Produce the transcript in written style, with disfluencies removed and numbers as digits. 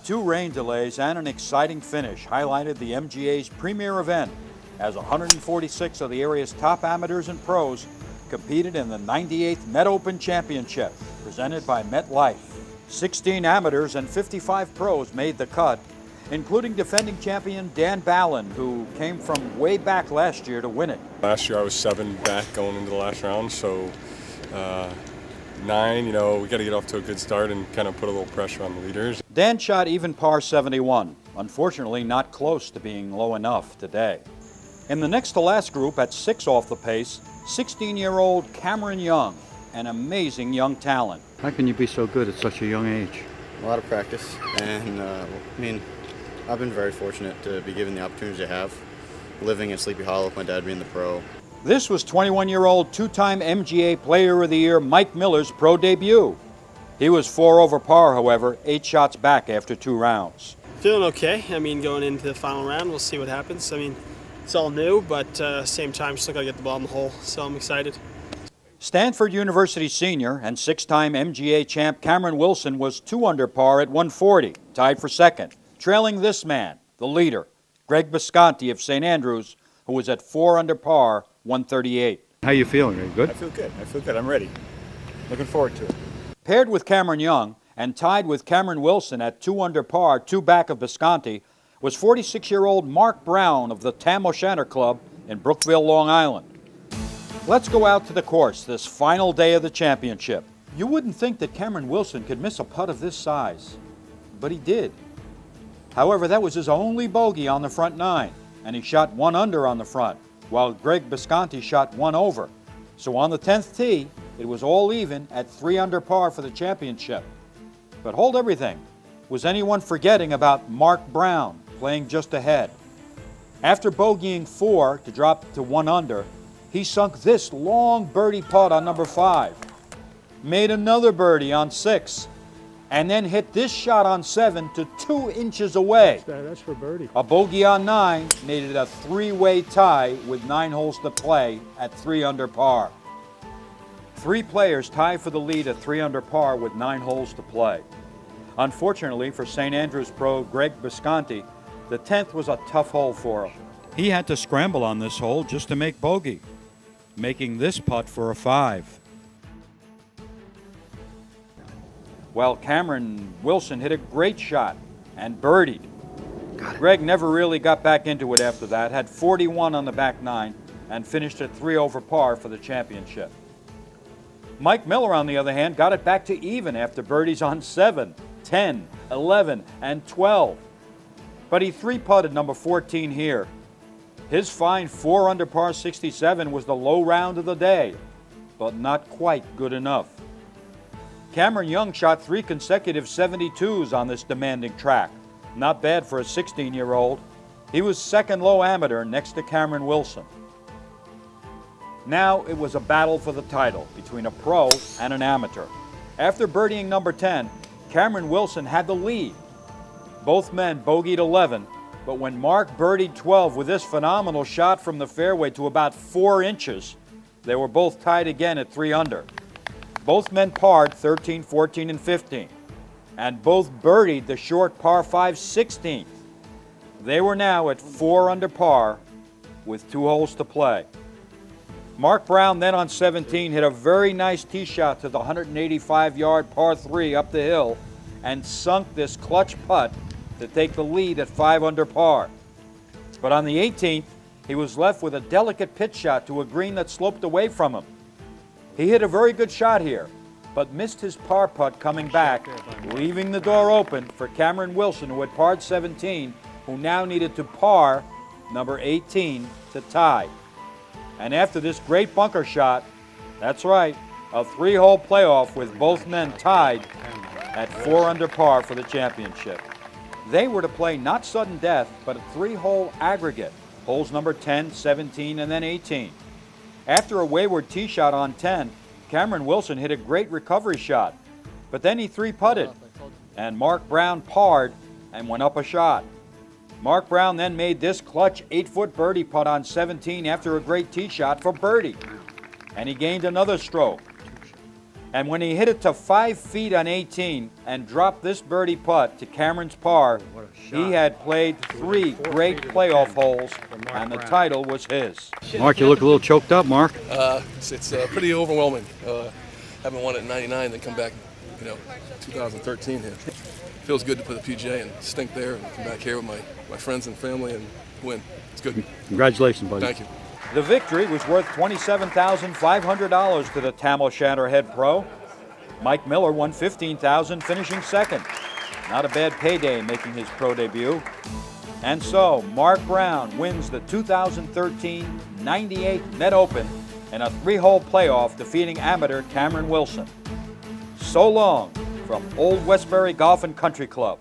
2 rain delays and an exciting finish highlighted the MGA's premier event as 146 of the area's top amateurs and pros competed in the 98th Met Open Championship presented by MetLife. 16 amateurs and 55 pros made the cut, including defending champion Dan Ballin, who came from way back last year to win it. Last year I was 7 back going into the last round, so 9, we got to get off to a good start and kind of put a little pressure on the leaders. Dan shot even par 71, unfortunately not close to being low enough today. In the next to last group at 6 off the pace, 16-year-old Cameron Young, an amazing young talent. How can you be so good at such a young age? A lot of practice, and I've been very fortunate to be given the opportunity to have, living in Sleepy Hollow with my dad being the pro. This was 21-year-old two-time MGA Player of the Year Mike Miller's pro debut. He was 4 over par, however, 8 shots back after 2 rounds. Feeling okay. Going into the final round, we'll see what happens. It's all new, but same time, still got to get the ball in the hole, so I'm excited. Stanford University senior and 6-time MGA champ Cameron Wilson was 2 under par at 140, tied for second, trailing this man, the leader, Greg Bisconti of St. Andrews, who was at 4 under par, 138. How you feeling? Are you good? I feel good. I'm ready. Looking forward to it. Paired with Cameron Young and tied with Cameron Wilson at 2 under par, 2 back of Bisconti, was 46-year-old Mark Brown of the Tam O'Shanter Club in Brookville, Long Island. Let's go out to the course this final day of the championship. You wouldn't think that Cameron Wilson could miss a putt of this size, but he did. However, that was his only bogey on the front 9, and he shot 1 under on the front, while Greg Bisconti shot 1 over. So on the 10th tee, it was all even at 3 under par for the championship. But hold everything. Was anyone forgetting about Mark Brown playing just ahead? After bogeying 4 to drop to 1 under, he sunk this long birdie putt on number 5, made another birdie on 6, and then hit this shot on 7 to 2 inches away. That's for birdie. A bogey on 9 made it a 3-way tie with 9 holes to play at 3 under par. 3 players tie for the lead at 3 under par with 9 holes to play. Unfortunately for St. Andrews pro Greg Bisconti, the 10th was a tough hole for him. He had to scramble on this hole just to make bogey, making this putt for a 5. Well, Cameron Wilson hit a great shot and birdied. Greg never really got back into it after that, had 41 on the back 9, and finished at 3 over par for the championship. Mike Miller, on the other hand, got it back to even after birdies on 7, 10, 11, and 12. But he 3-putted number 14 here. His fine 4 under par 67 was the low round of the day, but not quite good enough. Cameron Young shot 3 consecutive 72s on this demanding track. Not bad for a 16-year-old. He was second low amateur next to Cameron Wilson. Now it was a battle for the title between a pro and an amateur. After birdieing number 10, Cameron Wilson had the lead. Both men bogeyed 11, but when Mark birdied 12 with this phenomenal shot from the fairway to about 4 inches, they were both tied again at 3 under. Both men parred 13, 14, and 15, and both birdied the short par 5 16th. They were now at 4 under par with 2 holes to play. Mark Brown then on 17 hit a very nice tee shot to the 185-yard par 3 up the hill and sunk this clutch putt to take the lead at 5 under par. But on the 18th, he was left with a delicate pitch shot to a green that sloped away from him. He hit a very good shot here, but missed his par putt coming back, leaving the door open for Cameron Wilson, who had parred 17, who now needed to par number 18 to tie. And after this great bunker shot, that's right, a 3-hole playoff with both men tied at 4 under par for the championship. They were to play not sudden death, but a 3-hole aggregate, holes number 10, 17, and then 18. After a wayward tee shot on 10, Cameron Wilson hit a great recovery shot, but then he 3-putted, and Mark Brown parred and went up a shot. Mark Brown then made this clutch 8-foot birdie putt on 17 after a great tee shot for birdie, and he gained another stroke. And when he hit it to 5 feet on 18 and dropped this birdie putt to Cameron's par, What a shot. he had played 3 great playoff holes, and the title was his. Mark, you look a little choked up, Mark. It's pretty overwhelming. Having won it in '99, then come back, 2013 here. Feels good to put the PGA and stink there and come back here with my friends and family and win. It's good. Congratulations, buddy. Thank you. The victory was worth $27,500 to the Tam O'Shanter head pro. Mike Miller won $15,000, finishing second. Not a bad payday making his pro debut. And so, Mark Brown wins the 2013 98 Met Open in a 3-hole playoff, defeating amateur Cameron Wilson. So long from Old Westbury Golf and Country Club.